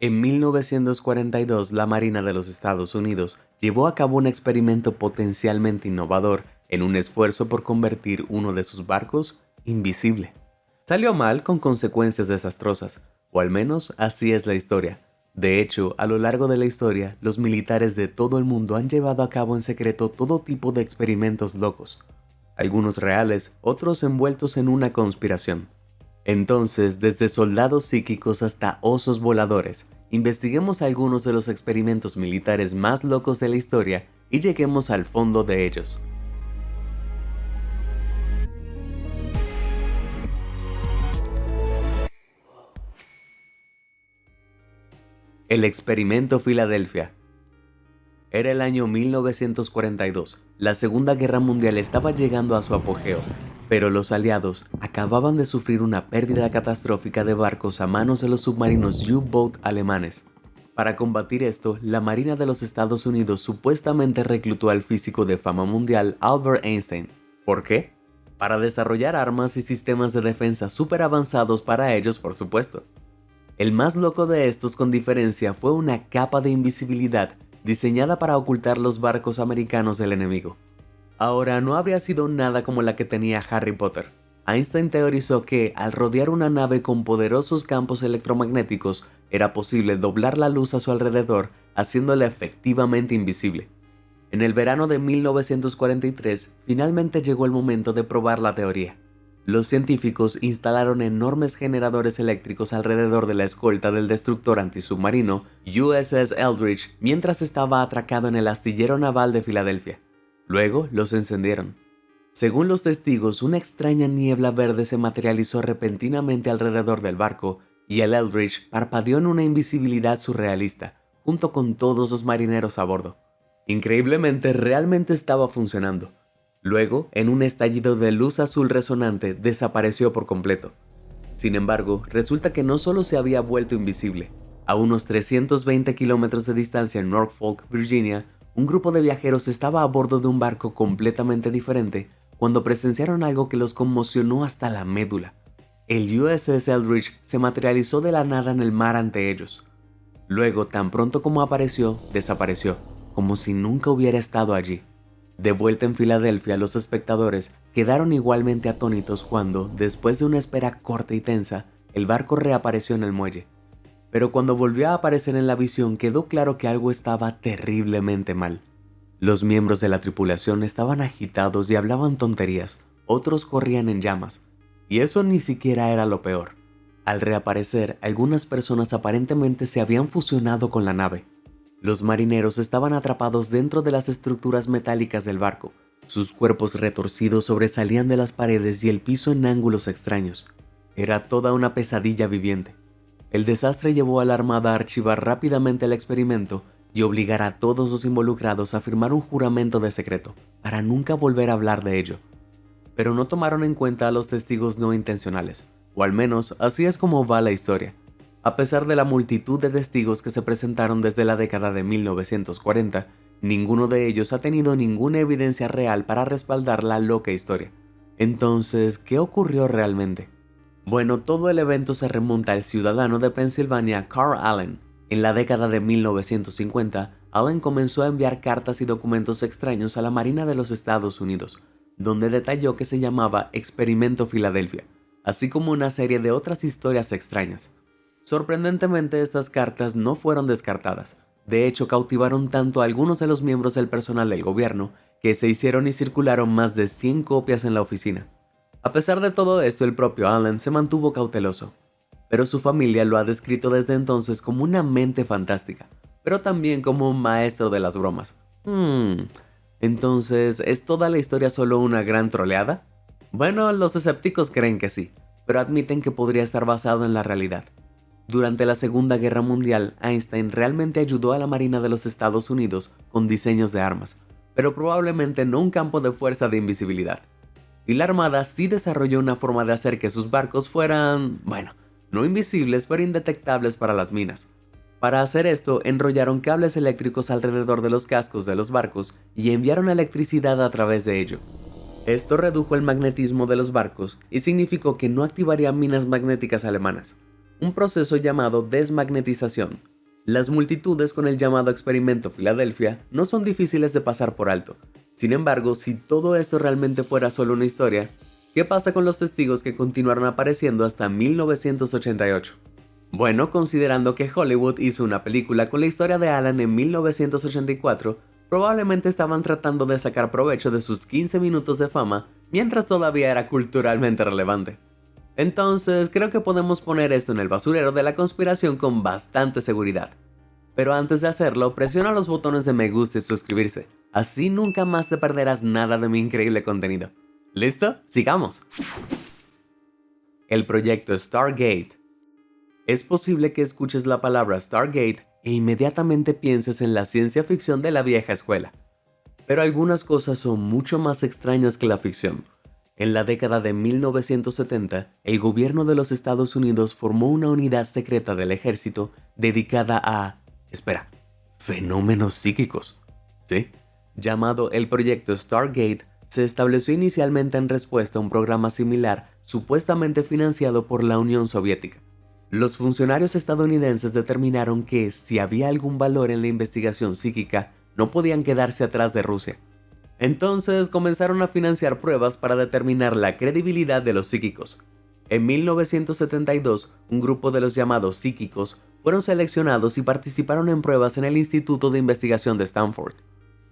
En 1942, la Marina de los Estados Unidos llevó a cabo un experimento potencialmente innovador en un esfuerzo por convertir uno de sus barcos invisible. Salió mal con consecuencias desastrosas, o al menos así es la historia. De hecho, a lo largo de la historia, los militares de todo el mundo han llevado a cabo en secreto todo tipo de experimentos locos, algunos reales, otros envueltos en una conspiración. Entonces, desde soldados psíquicos hasta osos voladores, investiguemos algunos de los experimentos militares más locos de la historia y lleguemos al fondo de ellos. El experimento Filadelfia. Era el año 1942. La Segunda Guerra Mundial estaba llegando a su apogeo, pero los aliados acababan de sufrir una pérdida catastrófica de barcos a manos de los submarinos U-Boat alemanes. Para combatir esto, la Marina de los Estados Unidos supuestamente reclutó al físico de fama mundial Albert Einstein. ¿Por qué? Para desarrollar armas y sistemas de defensa súper avanzados para ellos, por supuesto. El más loco de estos, con diferencia, fue una capa de invisibilidad diseñada para ocultar los barcos americanos del enemigo. Ahora, no habría sido nada como la que tenía Harry Potter. Einstein teorizó que, al rodear una nave con poderosos campos electromagnéticos, era posible doblar la luz a su alrededor, haciéndola efectivamente invisible. En el verano de 1943, finalmente llegó el momento de probar la teoría. Los científicos instalaron enormes generadores eléctricos alrededor de la escolta del destructor antisubmarino USS Eldridge mientras estaba atracado en el astillero naval de Filadelfia. Luego los encendieron. Según los testigos, una extraña niebla verde se materializó repentinamente alrededor del barco y el Eldridge parpadeó en una invisibilidad surrealista, junto con todos los marineros a bordo. Increíblemente, realmente estaba funcionando. Luego, en un estallido de luz azul resonante, desapareció por completo. Sin embargo, resulta que no solo se había vuelto invisible. A unos 320 kilómetros de distancia en Norfolk, Virginia, un grupo de viajeros estaba a bordo de un barco completamente diferente cuando presenciaron algo que los conmocionó hasta la médula. El USS Eldridge se materializó de la nada en el mar ante ellos. Luego, tan pronto como apareció, desapareció, como si nunca hubiera estado allí. De vuelta en Filadelfia, los espectadores quedaron igualmente atónitos cuando, después de una espera corta y tensa, el barco reapareció en el muelle. Pero cuando volvió a aparecer en la visión, quedó claro que algo estaba terriblemente mal. Los miembros de la tripulación estaban agitados y hablaban tonterías, otros corrían en llamas, y eso ni siquiera era lo peor. Al reaparecer, algunas personas aparentemente se habían fusionado con la nave. Los marineros estaban atrapados dentro de las estructuras metálicas del barco. Sus cuerpos retorcidos sobresalían de las paredes y el piso en ángulos extraños. Era toda una pesadilla viviente. El desastre llevó a la Armada a archivar rápidamente el experimento y obligar a todos los involucrados a firmar un juramento de secreto, para nunca volver a hablar de ello. Pero no tomaron en cuenta a los testigos no intencionales, o al menos así es como va la historia. A pesar de la multitud de testigos que se presentaron desde la década de 1940, ninguno de ellos ha tenido ninguna evidencia real para respaldar la loca historia. Entonces, ¿qué ocurrió realmente? Bueno, todo el evento se remonta al ciudadano de Pensilvania Carl Allen. En la década de 1950, Allen comenzó a enviar cartas y documentos extraños a la Marina de los Estados Unidos, donde detalló que se llamaba Experimento Filadelfia, así como una serie de otras historias extrañas. Sorprendentemente, estas cartas no fueron descartadas. De hecho, cautivaron tanto a algunos de los miembros del personal del gobierno que se hicieron y circularon más de 100 copias en la oficina. A pesar de todo esto, el propio Allen se mantuvo cauteloso, pero su familia lo ha descrito desde entonces como una mente fantástica, pero también como un maestro de las bromas. Entonces, ¿es toda la historia solo una gran troleada? Bueno, los escépticos creen que sí, pero admiten que podría estar basado en la realidad. Durante la Segunda Guerra Mundial, Einstein realmente ayudó a la Marina de los Estados Unidos con diseños de armas, pero probablemente no un campo de fuerza de invisibilidad. Y la Armada sí desarrolló una forma de hacer que sus barcos fueran, bueno, no invisibles, pero indetectables para las minas. Para hacer esto, enrollaron cables eléctricos alrededor de los cascos de los barcos y enviaron electricidad a través de ello. Esto redujo el magnetismo de los barcos y significó que no activaría minas magnéticas alemanas, un proceso llamado desmagnetización. Las multitudes con el llamado Experimento Filadelfia no son difíciles de pasar por alto. Sin embargo, si todo esto realmente fuera solo una historia, ¿qué pasa con los testigos que continuaron apareciendo hasta 1988? Bueno, considerando que Hollywood hizo una película con la historia de Alan en 1984, probablemente estaban tratando de sacar provecho de sus 15 minutos de fama mientras todavía era culturalmente relevante. Entonces, creo que podemos poner esto en el basurero de la conspiración con bastante seguridad. Pero antes de hacerlo, presiona los botones de me gusta y suscribirse, así nunca más te perderás nada de mi increíble contenido. ¿Listo? ¡Sigamos! El proyecto Stargate. Es posible que escuches la palabra Stargate e inmediatamente pienses en la ciencia ficción de la vieja escuela. Pero algunas cosas son mucho más extrañas que la ficción. En la década de 1970, el gobierno de los Estados Unidos formó una unidad secreta del ejército dedicada a... fenómenos psíquicos. ¿Sí? Llamado el proyecto Stargate, se estableció inicialmente en respuesta a un programa similar supuestamente financiado por la Unión Soviética. Los funcionarios estadounidenses determinaron que si había algún valor en la investigación psíquica, no podían quedarse atrás de Rusia. Entonces comenzaron a financiar pruebas para determinar la credibilidad de los psíquicos. En 1972, un grupo de los llamados psíquicos fueron seleccionados y participaron en pruebas en el Instituto de Investigación de Stanford.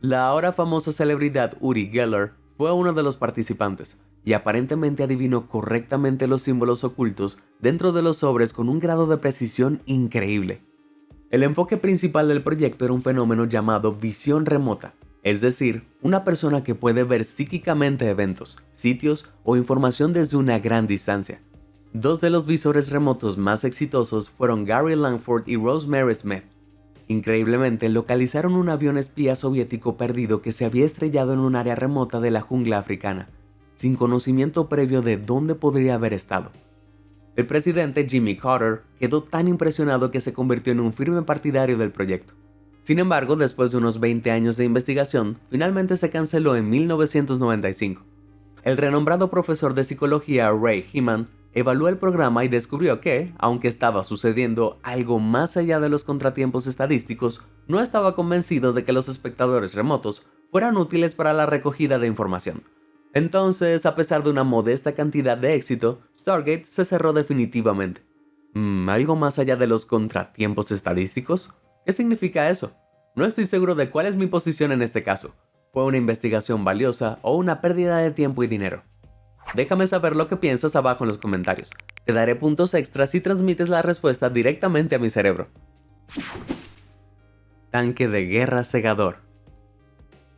La ahora famosa celebridad Uri Geller fue uno de los participantes y aparentemente adivinó correctamente los símbolos ocultos dentro de los sobres con un grado de precisión increíble. El enfoque principal del proyecto era un fenómeno llamado visión remota, es decir, una persona que puede ver psíquicamente eventos, sitios o información desde una gran distancia. Dos de los visores remotos más exitosos fueron Gary Langford y Rosemary Smith. Increíblemente, localizaron un avión espía soviético perdido que se había estrellado en un área remota de la jungla africana, sin conocimiento previo de dónde podría haber estado. El presidente Jimmy Carter quedó tan impresionado que se convirtió en un firme partidario del proyecto. Sin embargo, después de unos 20 años de investigación, finalmente se canceló en 1995. El renombrado profesor de psicología Ray Heeman evaluó el programa y descubrió que, aunque estaba sucediendo algo más allá de los contratiempos estadísticos, no estaba convencido de que los espectadores remotos fueran útiles para la recogida de información. Entonces, a pesar de una modesta cantidad de éxito, Stargate se cerró definitivamente. ¿Algo más allá de los contratiempos estadísticos? ¿Qué significa eso? No estoy seguro de cuál es mi posición en este caso. ¿Fue una investigación valiosa o una pérdida de tiempo y dinero? Déjame saber lo que piensas abajo en los comentarios. Te daré puntos extras si transmites la respuesta directamente a mi cerebro. Tanque de guerra cegador.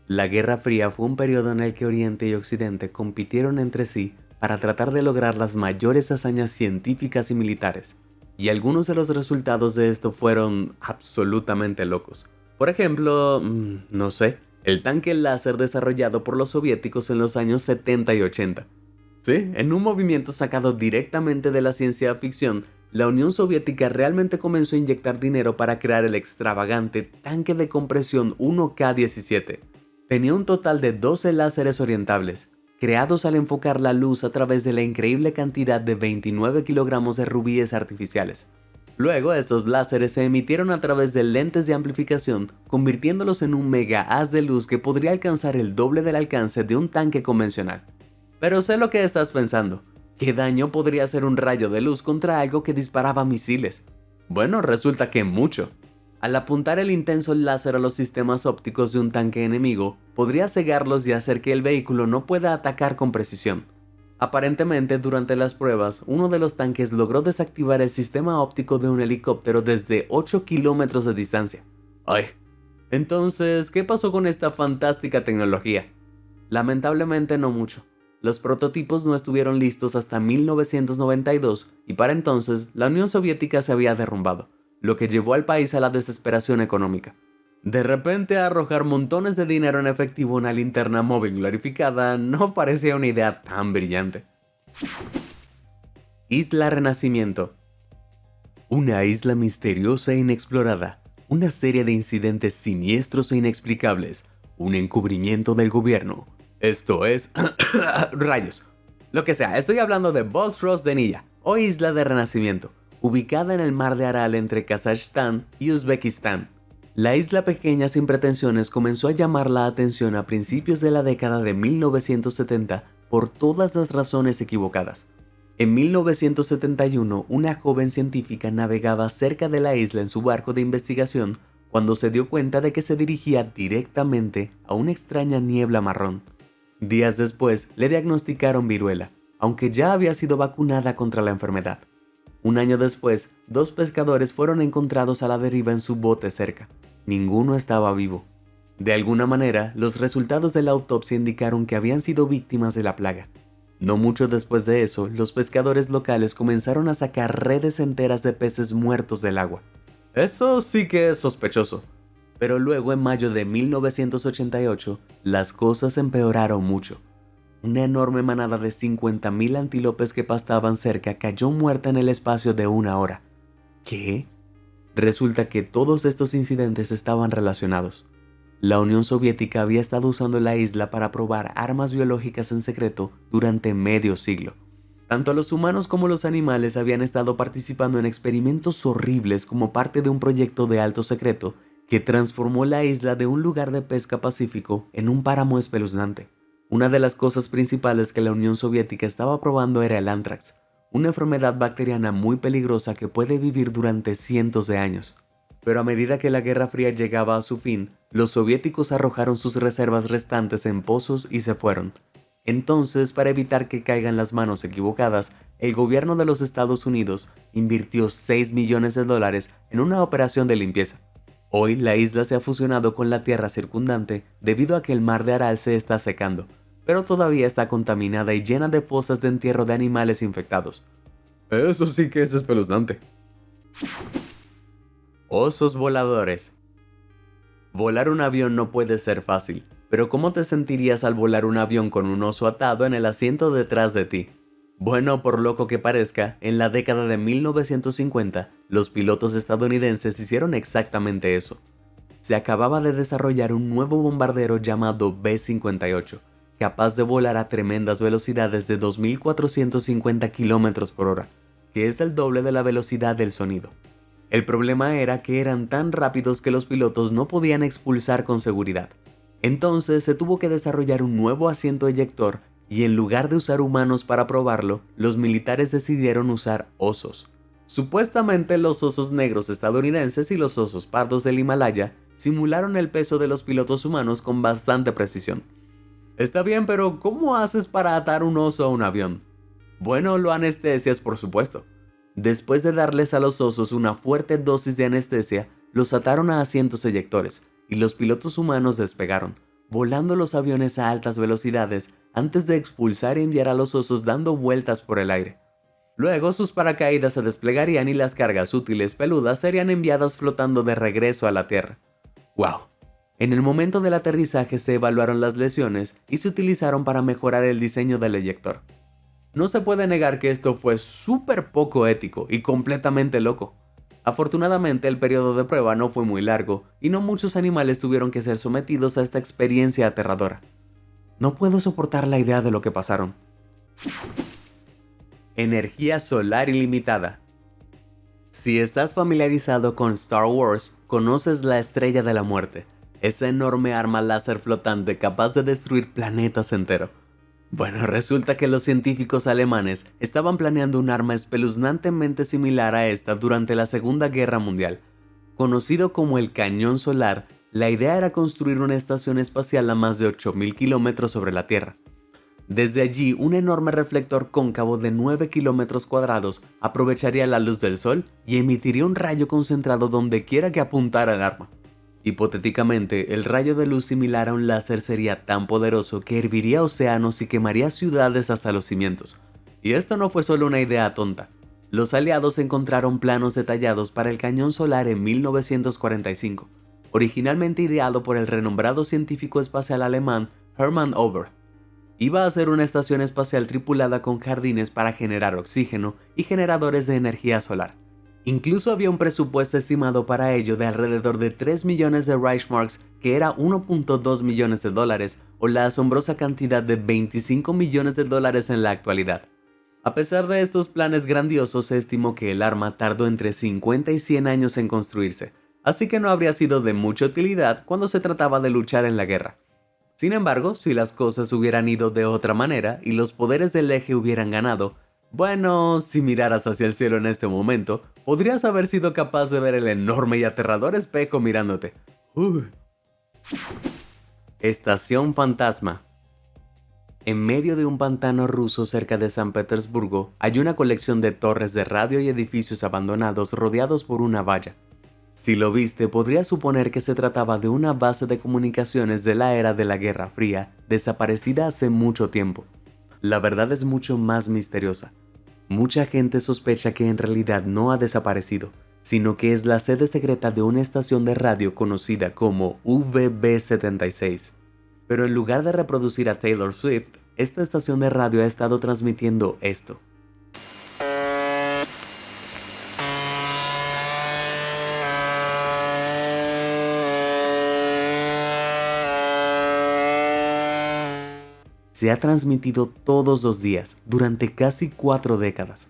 La Guerra Fría fue un periodo en el que Oriente y Occidente compitieron entre sí para tratar de lograr las mayores hazañas científicas y militares. Y algunos de los resultados de esto fueron absolutamente locos. Por ejemplo, el tanque láser desarrollado por los soviéticos en los años 70 y 80. Sí, en un movimiento sacado directamente de la ciencia ficción, la Unión Soviética realmente comenzó a inyectar dinero para crear el extravagante tanque de compresión 1K-17. Tenía un total de 12 láseres orientables, creados al enfocar la luz a través de la increíble cantidad de 29 kilogramos de rubíes artificiales. Luego, estos láseres se emitieron a través de lentes de amplificación, convirtiéndolos en un mega haz de luz que podría alcanzar el doble del alcance de un tanque convencional. Pero sé lo que estás pensando. ¿Qué daño podría hacer un rayo de luz contra algo que disparaba misiles? Bueno, resulta que mucho. Al apuntar el intenso láser a los sistemas ópticos de un tanque enemigo, podría cegarlos y hacer que el vehículo no pueda atacar con precisión. Aparentemente, durante las pruebas, uno de los tanques logró desactivar el sistema óptico de un helicóptero desde 8 kilómetros de distancia. ¡Ay! Entonces, ¿qué pasó con esta fantástica tecnología? Lamentablemente no mucho. Los prototipos no estuvieron listos hasta 1992 y para entonces la Unión Soviética se había derrumbado, lo que llevó al país a la desesperación económica. De repente, arrojar montones de dinero en efectivo en una linterna móvil glorificada no parecía una idea tan brillante. Isla Renacimiento. Una isla misteriosa e inexplorada, una serie de incidentes siniestros e inexplicables, un encubrimiento del gobierno. Esto es... rayos. Lo que sea, estoy hablando de Bosphorus de Nilla, o Isla de Renacimiento, ubicada en el mar de Aral entre Kazajstán y Uzbekistán. La isla pequeña sin pretensiones comenzó a llamar la atención a principios de la década de 1970 por todas las razones equivocadas. En 1971, una joven científica navegaba cerca de la isla en su barco de investigación cuando se dio cuenta de que se dirigía directamente a una extraña niebla marrón. Días después le diagnosticaron viruela, aunque ya había sido vacunada contra la enfermedad. Un año después, 2 pescadores fueron encontrados a la deriva en su bote cerca. Ninguno estaba vivo. De alguna manera, los resultados de la autopsia indicaron que habían sido víctimas de la plaga. No mucho después de eso, los pescadores locales comenzaron a sacar redes enteras de peces muertos del agua. Eso sí que es sospechoso. Pero luego, en mayo de 1988, las cosas empeoraron mucho. Una enorme manada de 50.000 antílopes que pastaban cerca cayó muerta en el espacio de 1 hora. ¿Qué? Resulta que todos estos incidentes estaban relacionados. La Unión Soviética había estado usando la isla para probar armas biológicas en secreto durante medio siglo. Tanto los humanos como los animales habían estado participando en experimentos horribles como parte de un proyecto de alto secreto que transformó la isla de un lugar de pesca pacífico en un páramo espeluznante. Una de las cosas principales que la Unión Soviética estaba probando era el anthrax, una enfermedad bacteriana muy peligrosa que puede vivir durante cientos de años. Pero a medida que la Guerra Fría llegaba a su fin, los soviéticos arrojaron sus reservas restantes en pozos y se fueron. Entonces, para evitar que caigan las manos equivocadas, el gobierno de los Estados Unidos invirtió $6 millones en una operación de limpieza. Hoy la isla se ha fusionado con la tierra circundante debido a que el mar de Aral se está secando, pero todavía está contaminada y llena de fosas de entierro de animales infectados. Eso sí que es espeluznante. Osos voladores. Volar un avión no puede ser fácil, pero ¿cómo te sentirías al volar un avión con un oso atado en el asiento detrás de ti? Bueno, por loco que parezca, en la década de 1950, los pilotos estadounidenses hicieron exactamente eso. Se acababa de desarrollar un nuevo bombardero llamado B-58, capaz de volar a tremendas velocidades de 2.450 km por hora, que es el doble de la velocidad del sonido. El problema era que eran tan rápidos que los pilotos no podían expulsar con seguridad. Entonces se tuvo que desarrollar un nuevo asiento eyector y en lugar de usar humanos para probarlo, los militares decidieron usar osos. Supuestamente los osos negros estadounidenses y los osos pardos del Himalaya simularon el peso de los pilotos humanos con bastante precisión. Está bien, pero ¿cómo haces para atar un oso a un avión? Bueno, lo anestesias, por supuesto. Después de darles a los osos una fuerte dosis de anestesia, los ataron a asientos eyectores y los pilotos humanos despegaron, volando los aviones a altas velocidades antes de expulsar y enviar a los osos dando vueltas por el aire. Luego sus paracaídas se desplegarían y las cargas útiles peludas serían enviadas flotando de regreso a la Tierra. ¡Wow! En el momento del aterrizaje se evaluaron las lesiones y se utilizaron para mejorar el diseño del eyector. No se puede negar que esto fue súper poco ético y completamente loco. Afortunadamente el periodo de prueba no fue muy largo y no muchos animales tuvieron que ser sometidos a esta experiencia aterradora. No puedo soportar la idea de lo que pasaron. Energía solar ilimitada. Si estás familiarizado con Star Wars, conoces la Estrella de la Muerte, esa enorme arma láser flotante capaz de destruir planetas enteros. Bueno, resulta que los científicos alemanes estaban planeando un arma espeluznantemente similar a esta durante la Segunda Guerra Mundial. Conocido como el Cañón Solar, la idea era construir una estación espacial a más de 8.000 kilómetros sobre la Tierra. Desde allí, un enorme reflector cóncavo de 9 kilómetros cuadrados aprovecharía la luz del sol y emitiría un rayo concentrado donde quiera que apuntara el arma. Hipotéticamente, el rayo de luz similar a un láser sería tan poderoso que herviría océanos y quemaría ciudades hasta los cimientos. Y esto no fue solo una idea tonta. Los aliados encontraron planos detallados para el cañón solar en 1945, originalmente ideado por el renombrado científico espacial alemán Hermann Ober. Iba a ser una estación espacial tripulada con jardines para generar oxígeno y generadores de energía solar. Incluso había un presupuesto estimado para ello de alrededor de 3 millones de Reichsmarks, que era 1.2 millones de dólares, o la asombrosa cantidad de 25 millones de dólares en la actualidad. A pesar de estos planes grandiosos, se estimó que el arma tardó entre 50 y 100 años en construirse, así que no habría sido de mucha utilidad cuando se trataba de luchar en la guerra. Sin embargo, si las cosas hubieran ido de otra manera y los poderes del eje hubieran ganado, bueno, si miraras hacia el cielo en este momento, podrías haber sido capaz de ver el enorme y aterrador espejo mirándote. Estación Fantasma. En medio de un pantano ruso cerca de San Petersburgo, hay una colección de torres de radio y edificios abandonados rodeados por una valla. Si lo viste, podrías suponer que se trataba de una base de comunicaciones de la era de la Guerra Fría, desaparecida hace mucho tiempo. La verdad es mucho más misteriosa. Mucha gente sospecha que en realidad no ha desaparecido, sino que es la sede secreta de una estación de radio conocida como VB76. Pero en lugar de reproducir a Taylor Swift, esta estación de radio ha estado transmitiendo esto. Se ha transmitido todos los días, durante casi 4 décadas.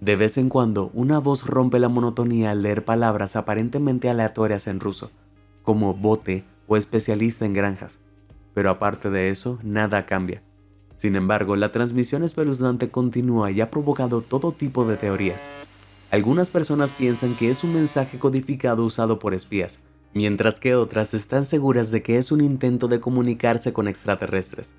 De vez en cuando, una voz rompe la monotonía al leer palabras aparentemente aleatorias en ruso, como bote o especialista en granjas. Pero aparte de eso, nada cambia. Sin embargo, la transmisión espeluznante continúa y ha provocado todo tipo de teorías. Algunas personas piensan que es un mensaje codificado usado por espías, mientras que otras están seguras de que es un intento de comunicarse con extraterrestres.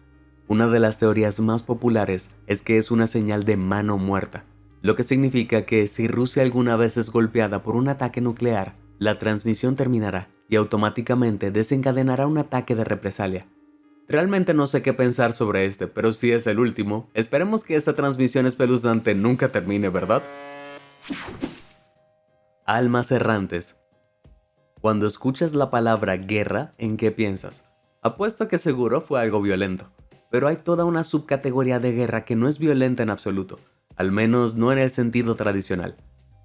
Una de las teorías más populares es que es una señal de mano muerta, lo que significa que si Rusia alguna vez es golpeada por un ataque nuclear, la transmisión terminará y automáticamente desencadenará un ataque de represalia. Realmente no sé qué pensar sobre este, pero si es el último, esperemos que esa transmisión espeluznante nunca termine, ¿verdad? Almas errantes. Cuando escuchas la palabra guerra, ¿en qué piensas? Apuesto que seguro fue algo violento. Pero hay toda una subcategoría de guerra que no es violenta en absoluto, al menos no en el sentido tradicional.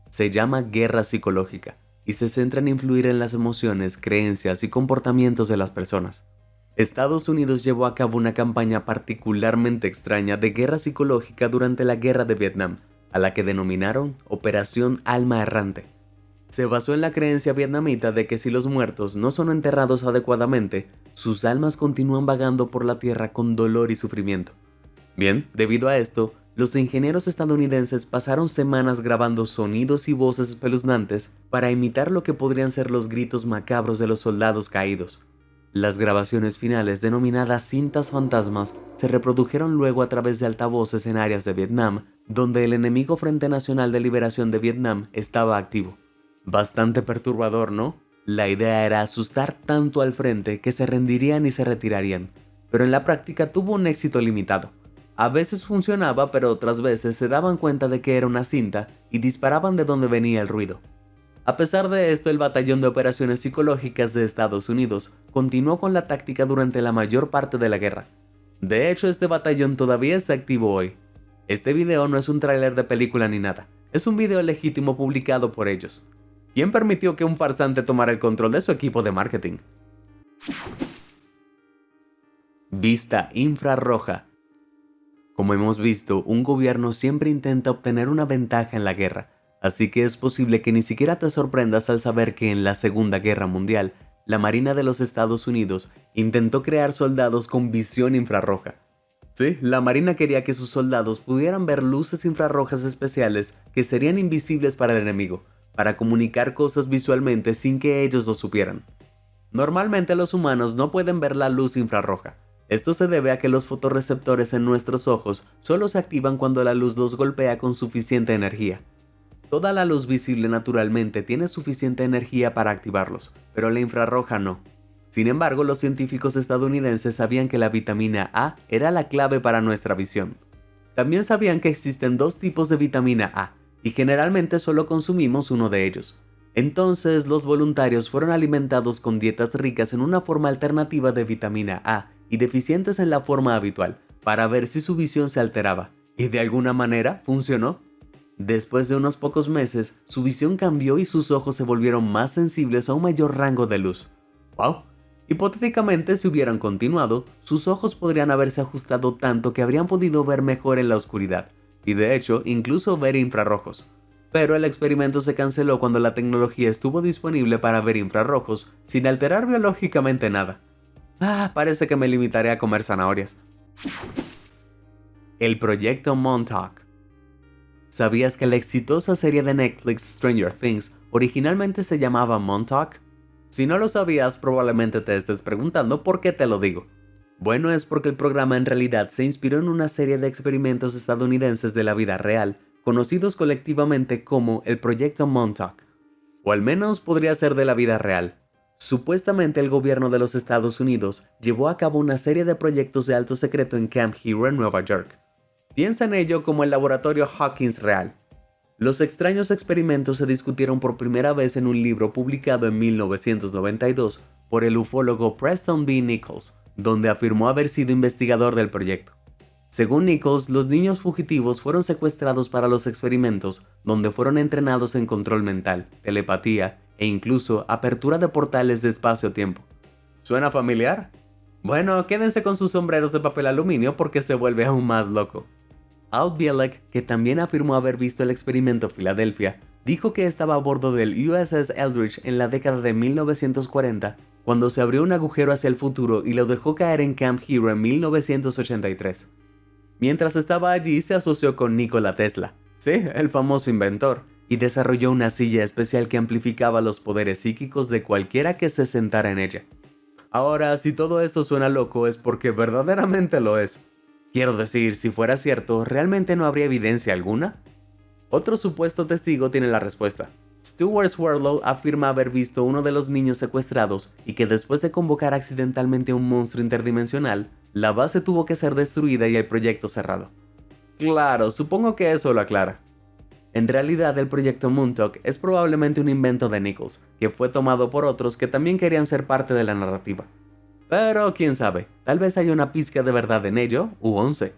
Se llama guerra psicológica y se centra en influir en las emociones, creencias y comportamientos de las personas. Estados Unidos llevó a cabo una campaña particularmente extraña de guerra psicológica durante la Guerra de Vietnam, a la que denominaron Operación Alma Errante. Se basó en la creencia vietnamita de que si los muertos no son enterrados adecuadamente, sus almas continúan vagando por la tierra con dolor y sufrimiento. Bien, debido a esto, los ingenieros estadounidenses pasaron semanas grabando sonidos y voces espeluznantes para imitar lo que podrían ser los gritos macabros de los soldados caídos. Las grabaciones finales, denominadas cintas fantasmas, se reprodujeron luego a través de altavoces en áreas de Vietnam, donde el enemigo Frente Nacional de Liberación de Vietnam estaba activo. Bastante perturbador, ¿no? La idea era asustar tanto al frente que se rendirían y se retirarían, pero en la práctica tuvo un éxito limitado. A veces funcionaba, pero otras veces se daban cuenta de que era una cinta y disparaban de donde venía el ruido. A pesar de esto, el Batallón de Operaciones Psicológicas de Estados Unidos continuó con la táctica durante la mayor parte de la guerra. De hecho, este batallón todavía está activo hoy. Este video no es un tráiler de película ni nada, es un video legítimo publicado por ellos. ¿Quién permitió que un farsante tomara el control de su equipo de marketing? Vista infrarroja. Como hemos visto, un gobierno siempre intenta obtener una ventaja en la guerra, así que es posible que ni siquiera te sorprendas al saber que en la Segunda Guerra Mundial, la Marina de los Estados Unidos intentó crear soldados con visión infrarroja. Sí, la Marina quería que sus soldados pudieran ver luces infrarrojas especiales que serían invisibles para el enemigo, para comunicar cosas visualmente sin que ellos lo supieran. Normalmente los humanos no pueden ver la luz infrarroja. Esto se debe a que los fotorreceptores en nuestros ojos solo se activan cuando la luz los golpea con suficiente energía. Toda la luz visible naturalmente tiene suficiente energía para activarlos, pero la infrarroja no. Sin embargo, los científicos estadounidenses sabían que la vitamina A era la clave para nuestra visión. También sabían que existen 2 tipos de vitamina A, y generalmente solo consumimos uno de ellos. Entonces, los voluntarios fueron alimentados con dietas ricas en una forma alternativa de vitamina A y deficientes en la forma habitual, para ver si su visión se alteraba, y de alguna manera funcionó. Después de unos pocos meses, su visión cambió y sus ojos se volvieron más sensibles a un mayor rango de luz. ¡Wow! Hipotéticamente, si hubieran continuado, sus ojos podrían haberse ajustado tanto que habrían podido ver mejor en la oscuridad, y de hecho incluso ver infrarrojos. Pero el experimento se canceló cuando la tecnología estuvo disponible para ver infrarrojos sin alterar biológicamente nada. Parece que me limitaré a comer zanahorias. El proyecto Montauk. ¿Sabías que la exitosa serie de Netflix Stranger Things originalmente se llamaba Montauk? Si no lo sabías, probablemente te estés preguntando por qué te lo digo. Bueno, es porque el programa en realidad se inspiró en una serie de experimentos estadounidenses de la vida real, conocidos colectivamente como el Proyecto Montauk, o al menos podría ser de la vida real. Supuestamente el gobierno de los Estados Unidos llevó a cabo una serie de proyectos de alto secreto en Camp Hero en Nueva York. Piensa en ello como el laboratorio Hawkins real. Los extraños experimentos se discutieron por primera vez en un libro publicado en 1992 por el ufólogo Preston B. Nichols, donde afirmó haber sido investigador del proyecto. Según Nichols, los niños fugitivos fueron secuestrados para los experimentos, donde fueron entrenados en control mental, telepatía e incluso apertura de portales de espacio-tiempo. ¿Suena familiar? Bueno, quédense con sus sombreros de papel aluminio porque se vuelve aún más loco. Al Bielek, que también afirmó haber visto el experimento Filadelfia, dijo que estaba a bordo del USS Eldridge en la década de 1940, cuando se abrió un agujero hacia el futuro y lo dejó caer en Camp Hero en 1983. Mientras estaba allí, se asoció con Nikola Tesla, sí, el famoso inventor, y desarrolló una silla especial que amplificaba los poderes psíquicos de cualquiera que se sentara en ella. Ahora, si todo esto suena loco es porque verdaderamente lo es. Quiero decir, si fuera cierto, ¿realmente no habría evidencia alguna? Otro supuesto testigo tiene la respuesta. Stuart Swirlow afirma haber visto uno de los niños secuestrados y que después de convocar accidentalmente a un monstruo interdimensional, la base tuvo que ser destruida y el proyecto cerrado. Claro, supongo que eso lo aclara. En realidad, el proyecto Montauk es probablemente un invento de Nichols, que fue tomado por otros que también querían ser parte de la narrativa. Pero quién sabe, tal vez haya una pizca de verdad en ello, u 11.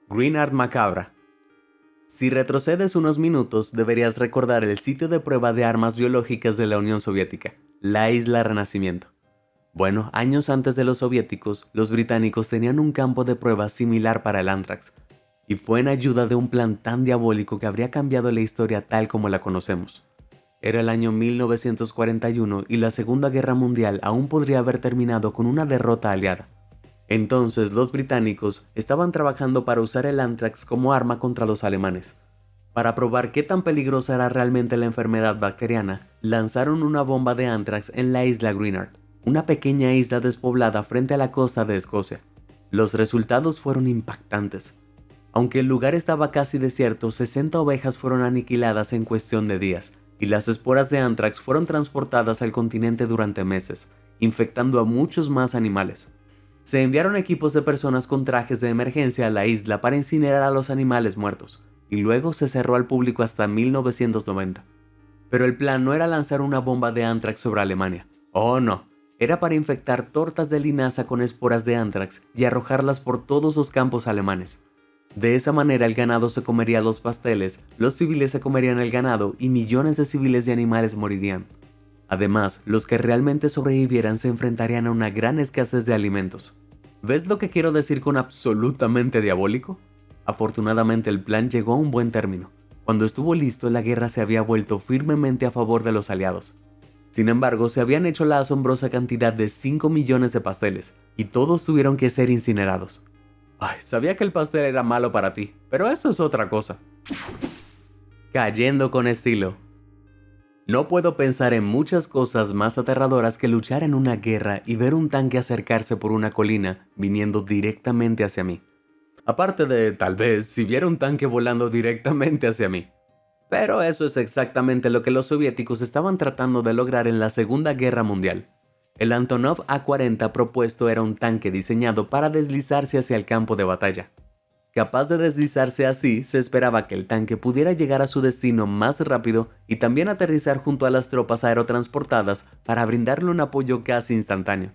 Green Art Macabra. Si retrocedes unos minutos, deberías recordar el sitio de prueba de armas biológicas de la Unión Soviética, la Isla Renacimiento. Bueno, años antes de los soviéticos, los británicos tenían un campo de prueba similar para el Anthrax, y fue en ayuda de un plan tan diabólico que habría cambiado la historia tal como la conocemos. Era el año 1941 y la Segunda Guerra Mundial aún podría haber terminado con una derrota aliada. Entonces los británicos estaban trabajando para usar el Anthrax como arma contra los alemanes. Para probar qué tan peligrosa era realmente la enfermedad bacteriana, lanzaron una bomba de Anthrax en la isla Greenard, una pequeña isla despoblada frente a la costa de Escocia. Los resultados fueron impactantes. Aunque el lugar estaba casi desierto, 60 ovejas fueron aniquiladas en cuestión de días, y las esporas de Anthrax fueron transportadas al continente durante meses, infectando a muchos más animales. Se enviaron equipos de personas con trajes de emergencia a la isla para incinerar a los animales muertos, y luego se cerró al público hasta 1990. Pero el plan no era lanzar una bomba de Anthrax sobre Alemania. Oh no, era para infectar tortas de linaza con esporas de Anthrax y arrojarlas por todos los campos alemanes. De esa manera el ganado se comería los pasteles, los civiles se comerían el ganado y millones de civiles y animales morirían. Además, los que realmente sobrevivieran se enfrentarían a una gran escasez de alimentos. ¿Ves lo que quiero decir con absolutamente diabólico? Afortunadamente el plan llegó a un buen término. Cuando estuvo listo, la guerra se había vuelto firmemente a favor de los aliados. Sin embargo, se habían hecho la asombrosa cantidad de 5 millones de pasteles, y todos tuvieron que ser incinerados. Sabía que el pastel era malo para ti, pero eso es otra cosa. Cayendo con estilo. No puedo pensar en muchas cosas más aterradoras que luchar en una guerra y ver un tanque acercarse por una colina viniendo directamente hacia mí. Aparte de, tal vez, si viera un tanque volando directamente hacia mí. Pero eso es exactamente lo que los soviéticos estaban tratando de lograr en la Segunda Guerra Mundial. El Antonov A-40 propuesto era un tanque diseñado para deslizarse hacia el campo de batalla. Capaz de deslizarse así, se esperaba que el tanque pudiera llegar a su destino más rápido y también aterrizar junto a las tropas aerotransportadas para brindarle un apoyo casi instantáneo.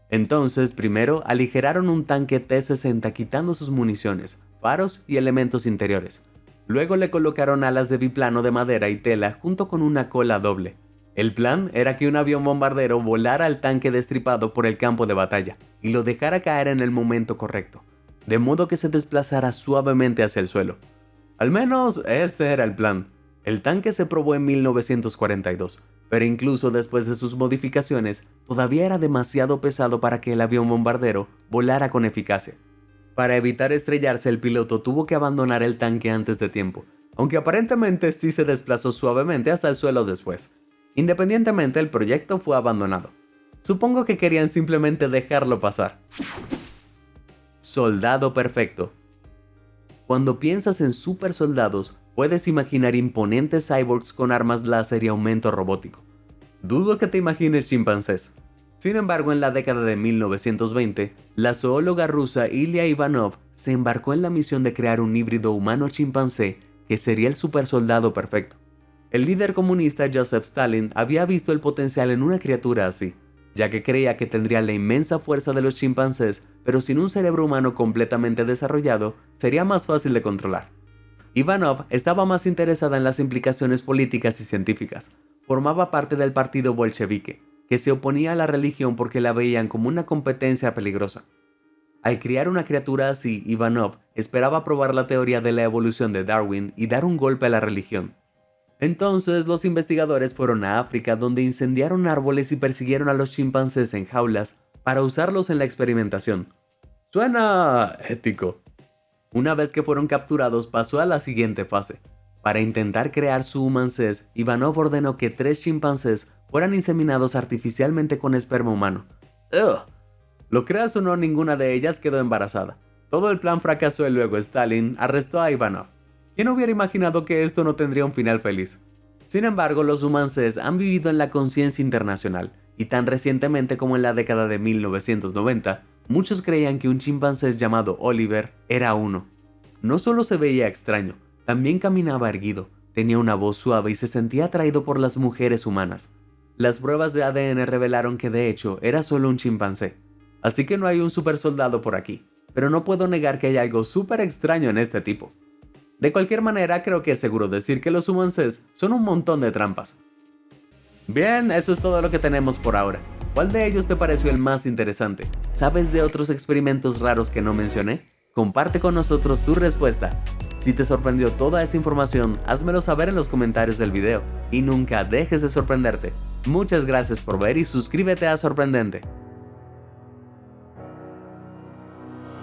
Entonces, primero aligeraron un tanque T-60 quitando sus municiones, faros y elementos interiores. Luego le colocaron alas de biplano de madera y tela junto con una cola doble. El plan era que un avión bombardero volara al tanque destripado por el campo de batalla y lo dejara caer en el momento correcto. de modo que se desplazara suavemente hacia el suelo. Al menos ese era el plan. El tanque se probó en 1942, pero incluso después de sus modificaciones, todavía era demasiado pesado para que el avión bombardero volara con eficacia. Para evitar estrellarse, el piloto tuvo que abandonar el tanque antes de tiempo, aunque aparentemente sí se desplazó suavemente hasta el suelo después. Independientemente, el proyecto fue abandonado. Supongo que querían simplemente dejarlo pasar. Soldado perfecto. Cuando piensas en super soldados, puedes imaginar imponentes cyborgs con armas láser y aumento robótico. Dudo que te imagines chimpancés. Sin embargo, en la década de 1920, la zoóloga rusa Ilya Ivanov se embarcó en la misión de crear un híbrido humano-chimpancé que sería el supersoldado perfecto. El líder comunista Joseph Stalin había visto el potencial en una criatura así, ya que creía que tendría la inmensa fuerza de los chimpancés, pero sin un cerebro humano completamente desarrollado, sería más fácil de controlar. Ivanov estaba más interesada en las implicaciones políticas y científicas. Formaba parte del partido bolchevique, que se oponía a la religión porque la veían como una competencia peligrosa. Al criar una criatura así, Ivanov esperaba probar la teoría de la evolución de Darwin y dar un golpe a la religión. Entonces los investigadores fueron a África, donde incendiaron árboles y persiguieron a los chimpancés en jaulas para usarlos en la experimentación. Suena ético. Una vez que fueron capturados, pasó a la siguiente fase. Para intentar crear su humancés, Ivanov ordenó que 3 chimpancés fueran inseminados artificialmente con esperma humano. ¡Ugh! Lo creas o no, ninguna de ellas quedó embarazada. Todo el plan fracasó y luego Stalin arrestó a Ivanov. ¿Quién hubiera imaginado que esto no tendría un final feliz? Sin embargo, los humancés han vivido en la conciencia internacional, y tan recientemente como en la década de 1990, muchos creían que un chimpancés llamado Oliver era uno. No solo se veía extraño, también caminaba erguido, tenía una voz suave y se sentía atraído por las mujeres humanas. Las pruebas de ADN revelaron que de hecho era solo un chimpancé. Así que no hay un super soldado por aquí, pero no puedo negar que hay algo súper extraño en este tipo. De cualquier manera, creo que es seguro decir que los humancés son un montón de trampas. Bien, eso es todo lo que tenemos por ahora. ¿Cuál de ellos te pareció el más interesante? ¿Sabes de otros experimentos raros que no mencioné? Comparte con nosotros tu respuesta. Si te sorprendió toda esta información, házmelo saber en los comentarios del video. Y nunca dejes de sorprenderte. Muchas gracias por ver y suscríbete a Sorprendente.